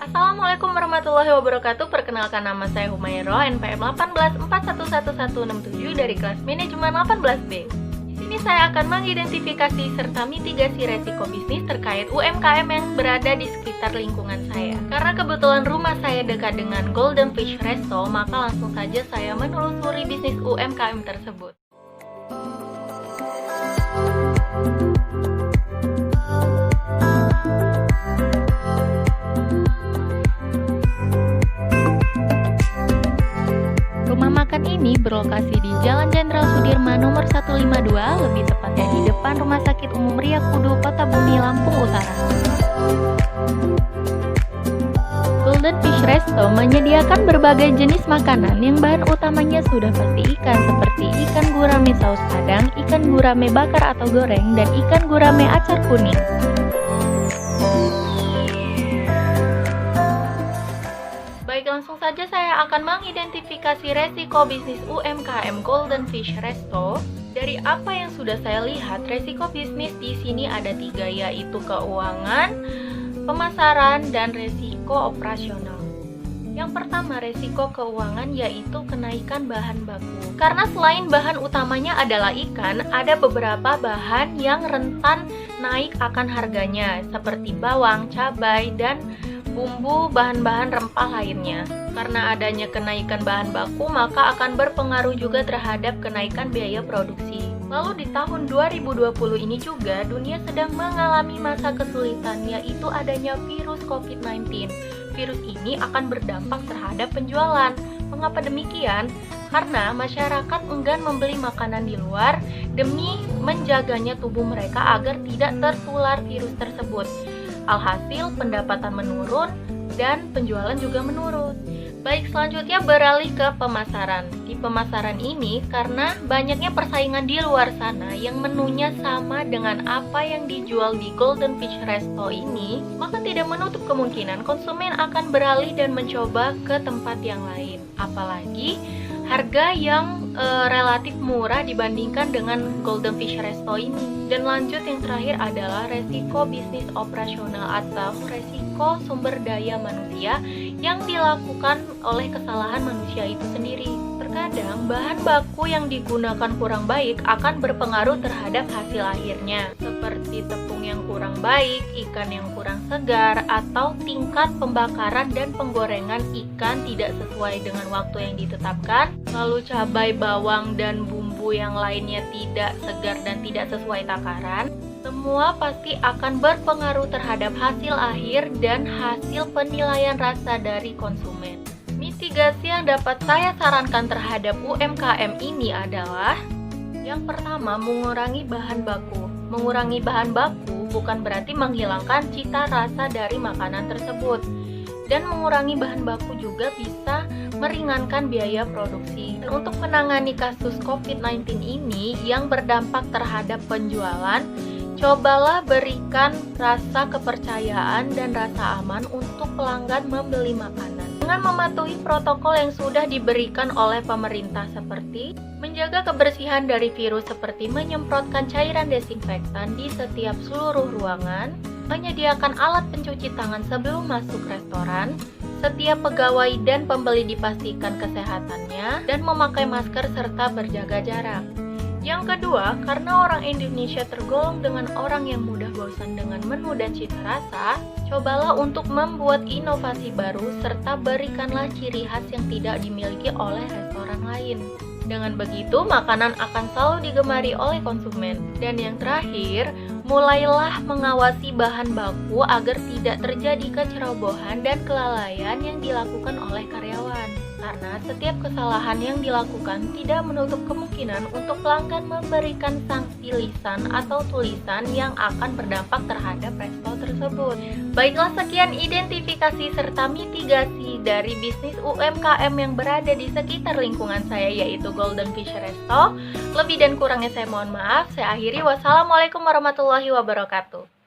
Assalamualaikum warahmatullahi wabarakatuh. Perkenalkan, nama saya Humairah, NPM 18411167 dari kelas manajemen 18B. Di sini saya akan mengidentifikasi serta mitigasi resiko bisnis terkait UMKM yang berada di sekitar lingkungan saya. Karena kebetulan rumah saya dekat dengan Golden Fish Resto, maka langsung saja saya menelusuri bisnis UMKM tersebut. Rumah makan ini berlokasi di Jalan Jenderal Sudirman nomor 152, lebih tepatnya di depan Rumah Sakit Umum Ria Kudu, Kota Bumi, Lampung Utara. Golden Fish Resto menyediakan berbagai jenis makanan yang bahan utamanya sudah pasti ikan, seperti ikan gurame saus padang, ikan gurame bakar atau goreng, dan ikan gurame acar kuning. Baik, langsung saja saya akan mengidentifikasi resiko bisnis UMKM Golden Fish Resto. Dari apa yang sudah saya lihat, resiko bisnis di sini ada 3, yaitu keuangan, pemasaran, dan resiko operasional. Yang pertama, resiko keuangan, yaitu kenaikan bahan baku. Karena selain bahan utamanya adalah ikan, ada beberapa bahan yang rentan naik akan harganya, seperti bawang, cabai, dan bumbu, bahan-bahan rempah lainnya. Karena adanya kenaikan bahan baku, maka akan berpengaruh juga terhadap kenaikan biaya produksi. Lalu di tahun 2020 ini juga dunia sedang mengalami masa kesulitan, yaitu adanya virus COVID-19. Virus ini akan berdampak terhadap penjualan. Mengapa demikian? Karena masyarakat enggan membeli makanan di luar demi menjaganya tubuh mereka agar tidak tertular virus tersebut. Alhasil pendapatan menurun dan penjualan juga menurun. Baik, selanjutnya beralih ke pemasaran. Di pemasaran ini, karena banyaknya persaingan di luar sana yang menunya sama dengan apa yang dijual di Golden Fish Resto ini, maka tidak menutup kemungkinan konsumen akan beralih dan mencoba ke tempat yang lain. Apalagi harga yang relatif murah dibandingkan dengan Golden Fish Resto ini. Dan lanjut, yang terakhir adalah resiko bisnis operasional atau resiko sumber daya manusia yang dilakukan oleh kesalahan manusia itu sendiri. Terkadang bahan baku yang digunakan kurang baik akan berpengaruh terhadap hasil akhirnya, seperti tepung yang kurang baik, ikan yang kurang segar, atau tingkat pembakaran dan penggorengan ikan tidak sesuai dengan waktu yang ditetapkan, lalu cabai, bawang, dan bumbu yang lainnya tidak segar dan tidak sesuai takaran. Semua pasti akan berpengaruh terhadap hasil akhir dan hasil penilaian rasa dari konsumen. Mitigasi yang dapat saya sarankan terhadap UMKM ini adalah: yang pertama, mengurangi bahan baku. Mengurangi bahan baku bukan berarti menghilangkan cita rasa dari makanan tersebut. Dan mengurangi bahan baku juga bisa meringankan biaya produksi. Dan untuk menangani kasus COVID-19 ini yang berdampak terhadap penjualan, cobalah berikan rasa kepercayaan dan rasa aman untuk pelanggan membeli makanan dengan mematuhi protokol yang sudah diberikan oleh pemerintah, seperti menjaga kebersihan dari virus seperti menyemprotkan cairan desinfektan di setiap seluruh ruangan, menyediakan alat pencuci tangan sebelum masuk restoran, setiap pegawai dan pembeli dipastikan kesehatannya, dan memakai masker serta berjaga jarak. Yang kedua, karena orang Indonesia tergolong dengan orang yang mudah bosan dengan menu dan cita rasa, cobalah untuk membuat inovasi baru serta berikanlah ciri khas yang tidak dimiliki oleh restoran lain. Dengan begitu, makanan akan selalu digemari oleh konsumen. Dan yang terakhir, mulailah mengawasi bahan baku agar tidak terjadi kecerobohan dan kelalaian yang dilakukan oleh karyawan. Karena setiap kesalahan yang dilakukan tidak menutup kemungkinan untuk pelanggan memberikan sanksi lisan atau tulisan yang akan berdampak terhadap resto tersebut. Baiklah, sekian identifikasi serta mitigasi dari bisnis UMKM yang berada di sekitar lingkungan saya, yaitu Golden Fish Resto. Lebih dan kurangnya saya mohon maaf. Saya akhiri. Wassalamualaikum warahmatullahi wabarakatuh.